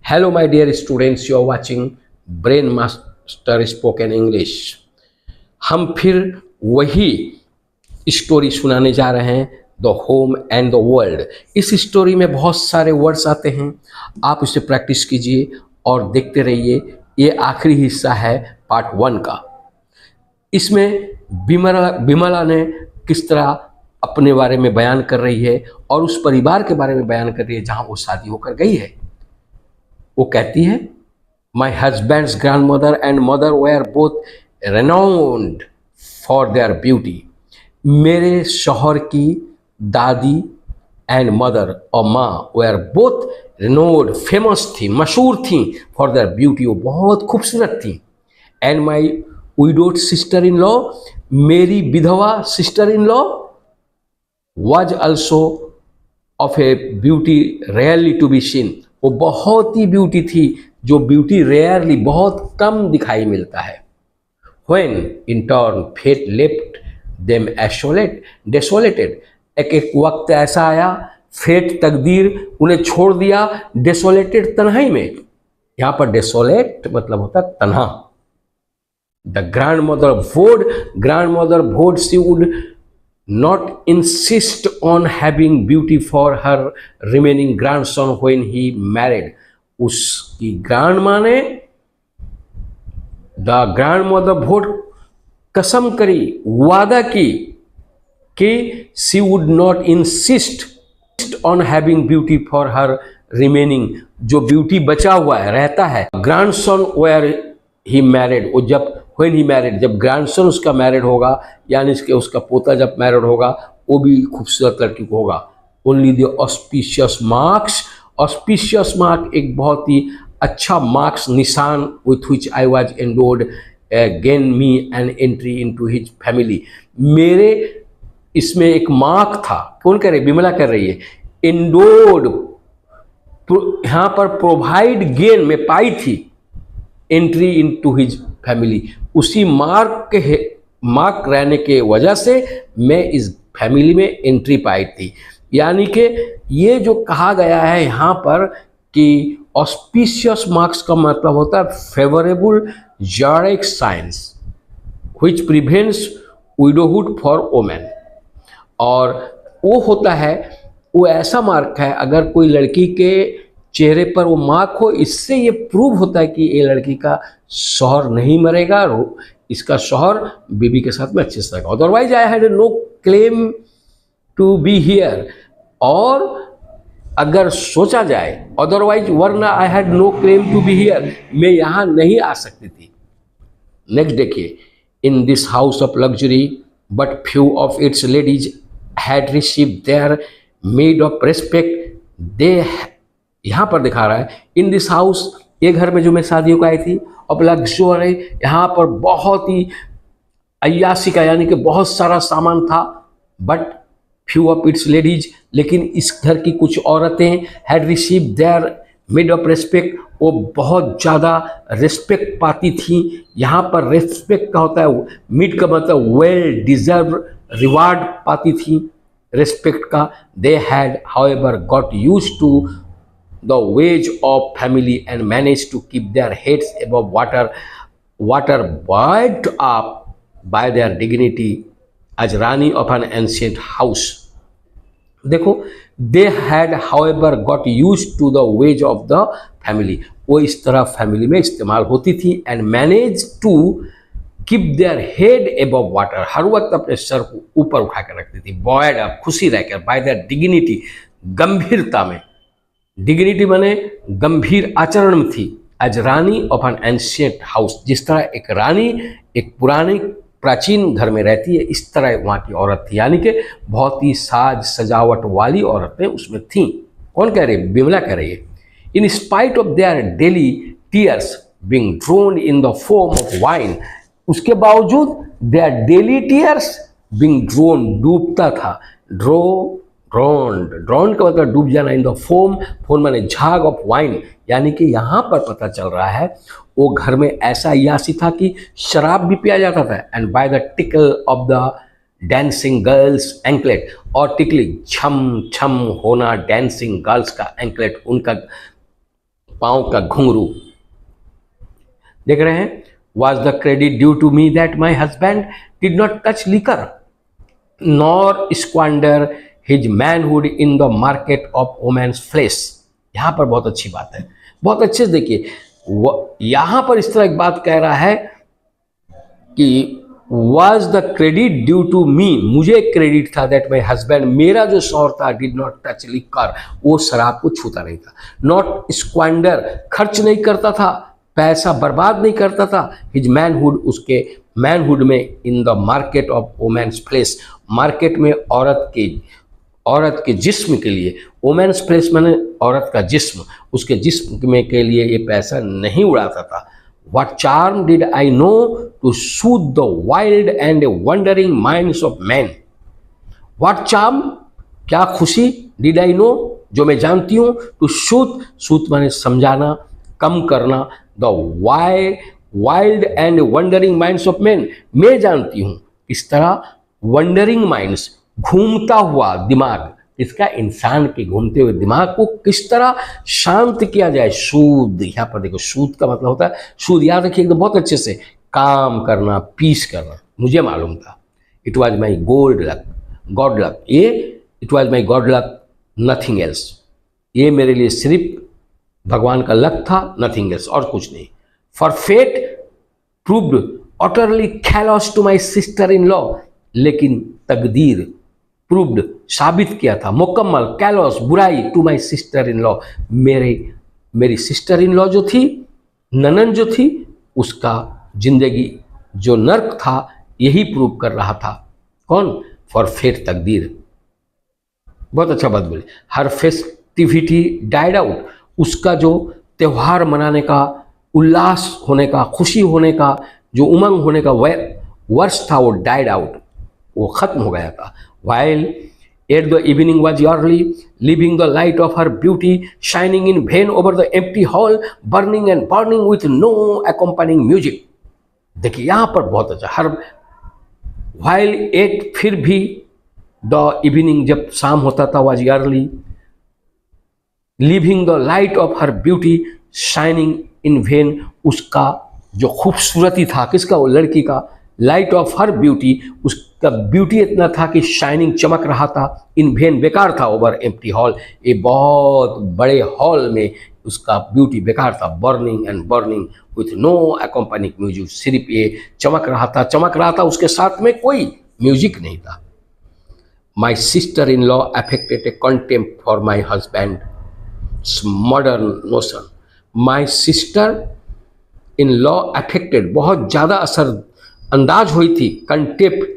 Hello, my dear students, you are watching Brain Master Spoken English. हम फिर वही story सुनाने जा रहे हैं, the home and the world. इस स्टोरी में बहुत सारे वर्ड्स आते हैं. आप इसे प्रैक्टिस कीजिए और देखते रहिए. ये आखिरी हिस्सा है पार्ट 1 का. इसमें बिमला ने किस तरह अपने बारे में बयान कर रही है और उस परिवार के बारे में बयान कर रही है जहाँ वो शादी होकर गई है. वो कहती है, my husband's grandmother and mother were both renowned for their beauty. मेरे शौहर की दादी एंड मदर और माँ वेयर बोथ रेनोड, फेमस थी, मशहूर थी, फॉर देयर ब्यूटी, वो बहुत खूबसूरत थी. And my widowed sister in law, मेरी विधवा sister in law, was also of a beauty rarely to be seen. वो बहुत ही ब्यूटी थी, जो ब्यूटी रेयरली, बहुत कम दिखाई मिलता है. When in turn fate left them desolated, एक वक्त ऐसा आया, फेट तकदीर उन्हें छोड़ दिया डेसोलेटेड, तन्हाई में. यहाँ पर डेसोलेट मतलब होता है तन्हा. The grandmother vowed she would not insist on having beauty for her remaining grandson when he married. उसकी ग्रैंड माँ ने, द ग्रैंडमदर वोड, कसम करी, वादा की कि she would not insist on having beauty for her remaining, जो ब्यूटी बचा हुआ है, रहता है, ग्रैंडसन वेयर ही मैरिड. वो जब व्हेन ही मैरिड, जब ग्रैंडसन उसका मैरिड होगा, यानी उसका पोता जब मैरिड होगा, वो भी खूबसूरत लड़की को होगा. Only the auspicious marks, auspicious mark एक बहुत ही अच्छा मार्क्स, निशान, with which I was endowed gain me an entry into his family. मेरे इसमें एक मार्क था. कौन कह रही? बिमला कर रही है. एंडोर्ड, यहाँ पर प्रोवाइड, गेन में पाई थी, entry into his family. उसी मार्क रहने के वजह से मैं इस फैमिली में एंट्री पाई थी. यानी कि ये जो कहा गया है यहाँ पर कि ऑस्पिशियस मार्क्स का मतलब होता है favourable zodiac science which prevents widowhood for women. और वो होता है, वो ऐसा मार्क है, अगर कोई लड़की के चेहरे पर वो मार्क हो, इससे ये प्रूव होता है कि ये लड़की का शौहर नहीं मरेगा, इसका शौहर बीबी के साथ में अच्छे से रहेगा. Otherwise I had no claim to be here. और अगर सोचा जाए, अदरवाइज, वरना I had no claim to be here, मैं यहाँ नहीं आ सकती थी. नेक्स्ट देखिए, in this house of luxury but few of its ladies had received their meed of respect. दे, यहाँ पर दिखा रहा है, इन दिस हाउस, ये घर में जो मैं शादियों को आई थी, अब लग्जरी, यहाँ पर बहुत ही अय्यासी का, यानी कि बहुत सारा सामान था. But few of its ladies, लेकिन इस घर की कुछ औरतें, had receive there meed of respect, वो बहुत ज़्यादा रेस्पेक्ट पाती थी. यहाँ पर रेस्पेक्ट का होता है, मिड का मतलब वेल डिजर्व रिवार्ड पाती थी रेस्पेक्ट का. They had however got used to the wage of family and managed to keep their heads above water buoyed up by their dignity as Rani of an ancient house. देखो, they had however got used to the wage of the family, वो इस तरह family में इस्तेमाल होती थी. and managed to keep their head above water, हर वक्त अपने सर को ऊपर उठा कर रखती थी. buoyed up, खुशी रहकर, by their dignity, गंभीरता में. डिग्निटी बने गंभीर आचरण में थी. As Rani of an ancient house, जिस तरह एक रानी एक पुरानी प्राचीन घर में रहती है, इस तरह वहाँ की औरत थी. यानी कि बहुत ही साज सजावट वाली औरतें उसमें थीं. कौन कह रही है? बिमला कह रही है. In spite of their daily tears being drone in the form of wine, उसके बावजूद their daily tears being drone, डूबता था, ड्रोन का मतलब डूब जाना. इन द फॉर्म माने झाग ऑफ वाइन, यानी कि यहाँ पर पता चल रहा है वो घर में ऐसा यासी था कि शराब भी पिया जाता था. And by the tackle of the dancing girls anklet, और टिकली, छम छम होना डांसिंग गर्ल्स का एंकलेट, उनका पाँव का घुंघरू। देख रहे हैं, was the credit due to me that my husband did not touch liquor nor squander his manhood in the market of women's flesh. यहाँ पर बहुत अच्छी बात है, बहुत अच्छे से देखिए, यहाँ पर इस तरह एक बात कह रहा है कि was the credit due to me, मुझे क्रेडिट था दैट माई हस्बैंड, मेरा जो शौहर था, डिड नॉट टच लिकर, वो शराब को छूता नहीं था, नॉट स्क्वांडर, खर्च नहीं करता था, पैसा बर्बाद नहीं करता था, हिज मैनहुड, उसके मैनहुड में, in the market of women's flesh, market में औरत के जिस्म के लिए, वोमेन्स फ्लेश माने औरत का जिस्म, उसके जिस्म में के लिए ये पैसा नहीं उड़ाता था। What charm did I know to soothe the wild and wandering minds of men? What charm, क्या खुशी, did I know, जो मैं जानती हूँ, to soothe माने समझाना, कम करना, the wild and wandering minds of men, मैं जानती हूँ इस तरह wandering minds, घूमता हुआ दिमाग, इसका इंसान के घूमते हुए दिमाग को किस तरह शांत किया जाए। सूद, यहाँ पर देखो, सूद का मतलब होता है, सूद याद रखिए एकदम बहुत अच्छे से, काम करना, पीस करना। मुझे मालूम था, it was my good luck, ये it was my good luck, nothing else, ये मेरे लिए सिर्फ भगवान का लक था, नथिंग एल्स, और कुछ नहीं। For fate proved utterly callous to my sister in law, लेकिन तकदीर प्रूव्ड, साबित किया था, मुकम्मल, कैलस, बुराई, to my sister in law, मेरी सिस्टर इन लॉ जो थी, ननन जो थी, उसका जिंदगी जो नर्क था, यही प्रूव कर रहा था। कौन? फॉर फेट, तकदीर। बहुत अच्छा बात बोली। हर फेस्टिविटी डाइड आउट, उसका जो त्यौहार मनाने का, उल्लास होने का, खुशी होने का, जो उमंग होने का वर्ष था, वो डाइड आउट, वो खत्म हो गया था। While at the evening was early, leaving the light of her beauty shining in vain over the empty hall, burning and burning with no accompanying music. देखिए यहाँ पर बहुत अच्छा, हर while at, फिर भी the evening, जब शाम होता था, was early, leaving the light of her beauty shining in vain, उसका जो खूबसूरती था, किसका? वो लड़की का, लाइट ऑफ हर ब्यूटी, उसका ब्यूटी इतना था कि शाइनिंग, चमक रहा था, इन वेन, बेकार था, ओवर एम्प्टी हॉल, ये बहुत बड़े हॉल में उसका ब्यूटी बेकार था, burning and burning with no accompanying music, सिर्फ ये चमक रहा था, उसके साथ में कोई म्यूजिक नहीं था। My sister in law affected a contempt for my husband modern notion, my sister in law affected, बहुत ज़्यादा असर अंदाज हुई थी, कंटेप्ट,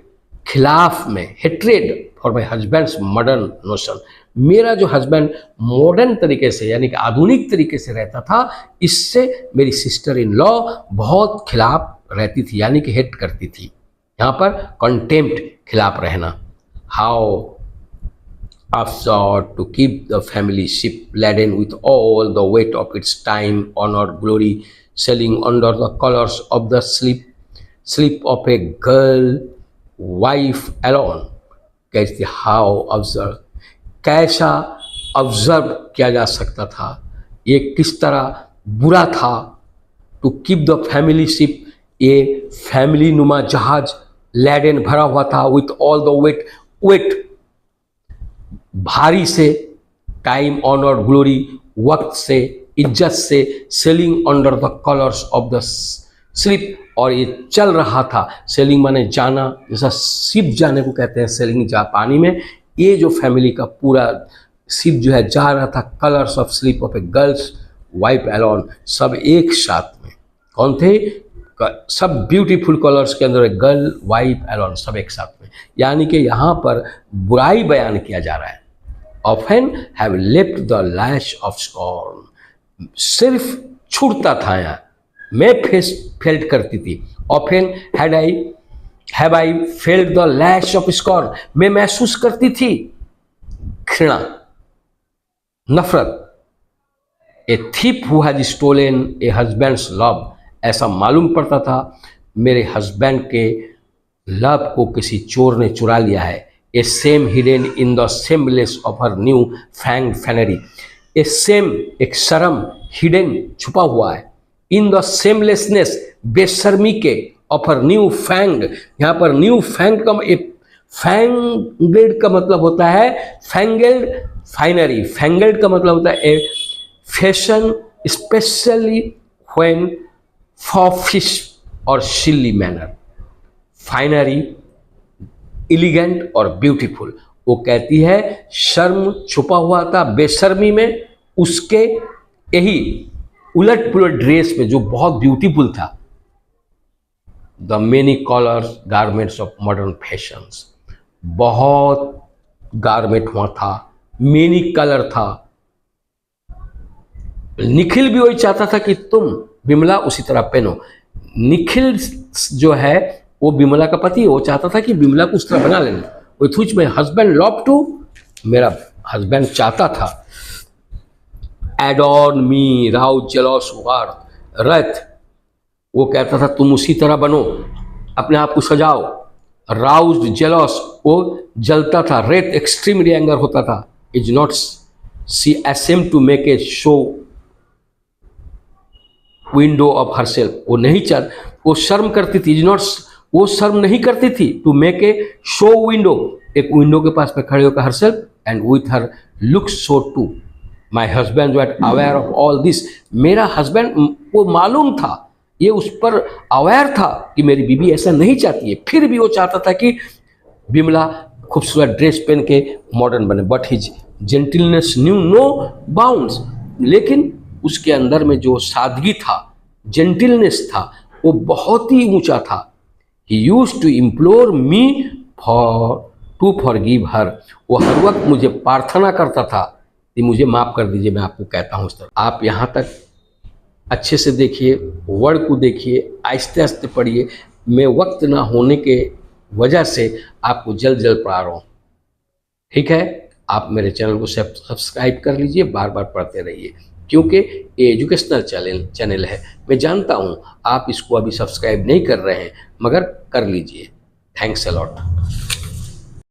खिलाफ में, hatred for my husband's modern notion, मेरा जो हस्बैंड मॉडर्न तरीके से, यानी कि आधुनिक तरीके से रहता था, इससे मेरी सिस्टर इन लॉ बहुत खिलाफ रहती थी, यानी कि हेट करती थी। यहाँ पर कंटेम्प्ट, खिलाफ रहना। How absurd to keep the family ship laden with all the weight of its time, honor, glory, sailing under the colors of the sleep of a girl wife alone. कैसे, how observe, कैसा observe किया जा सकता था, ये किस तरह बुरा था। To keep the family ship, ये फैमिली नुमा जहाज, लैडन, भरा हुआ था, विथ ऑल द वेट, भारी से, टाइम, ऑनर, ग्लोरी, वक्त से, इज्जत से, selling under the colours of the slip, और ये चल रहा था, सेलिंग माने जाना, जैसा शिप जाने को कहते हैं, सेलिंग जा पानी में, ये जो फैमिली का पूरा शिप जो है जा रहा था, colours of slip of a girl's wife alone, सब एक साथ में। कौन थे? सब ब्यूटीफुल कलर्स के अंदर गर्ल वाइफ एलोन, सब एक साथ में, यानी कि यहाँ पर बुराई बयान किया जा रहा है। Often have left the lash of scorn, सिर्फ छूटता था, यहाँ मैं फेल्ट करती थी। Often have I felt the lash of scorn, मैं महसूस करती थी घृणा, नफरत। A thief who has stolen a husband's love, ऐसा मालूम पड़ता था मेरे हस्बैंड के लव को किसी चोर ने चुरा लिया है। A shame hidden in the seamless of her new fang finery, a shame, एक शर्म, हिडन छुपा हुआ है, इन द सेमलेसनेस बेशर्मी के ऑफ हर न्यू फैंग। यहाँ पर न्यू फैंग का फैंगेड का मतलब होता है फैंगेल्ड फाइनरी, फैंगेल्ड का मतलब होता है ए फैशन स्पेशली व्हेन फॉफिश और सिली मैनर, फाइनरी, एलिगेंट और ब्यूटीफुल। वो कहती है शर्म छुपा हुआ था बेशर्मी में, उसके यही उलट पुलट ड्रेस में जो बहुत ब्यूटीफुल था। The many colours garments of modern fashions, बहुत गारमेंट वहाँ था, मेनी कलर था। निखिल भी वही चाहता था कि तुम विमला उसी तरह पहनो। निखिल जो है वो विमला का पति है, वो चाहता था कि विमला को उस तरह बना लेना। With which my husband love to, मेरा हस्बैंड चाहता था। एडॉन मी राउ जेलस रथ, वो कहता था तुम उसी तरह बनो, अपने आप को सजाओ। राउज्ड जेलस, वो जलता था। रेत एक्सट्रीमली एंगर होता था। Is not she a sham to make a show window of herself, वो नहीं चाह, वो शर्म करती थी। इज नॉट, वो शर्म नहीं करती थी to make a show window, एक विंडो के पास में खड़े होकर herself and with her look so too. My husband was aware of all this, मेरा हस्बैंड वो मालूम था, ये उस पर अवेयर था कि मेरी बीवी ऐसा नहीं चाहती है, फिर भी वो चाहता था कि विमला खूबसूरत ड्रेस पहन के मॉडर्न बने। But his gentleness knew no bounds, लेकिन उसके अंदर में जो सादगी था, जेंटिलनेस था, वो बहुत ही ऊंचा था। He used to implore me to forgive her, वो हर वक्त मुझे प्रार्थना करता था कि मुझे माफ़ कर दीजिए। मैं आपको कहता हूँ इस तरह, आप यहाँ तक अच्छे से देखिए, वर्ड को देखिए, आहिस्ते आहिस्ते पढ़िए। मैं वक्त ना होने के वजह से आपको जल्द जल्द पढ़ा रहा हूँ, ठीक है। आप मेरे चैनल को सब्सक्राइब कर लीजिए, बार बार पढ़ते रहिए, क्योंकि ये एजुकेशनल चैनल है। मैं जानता हूँ आप इसको अभी सब्सक्राइब नहीं कर रहे हैं, मगर कर लीजिए। Thanks a lot.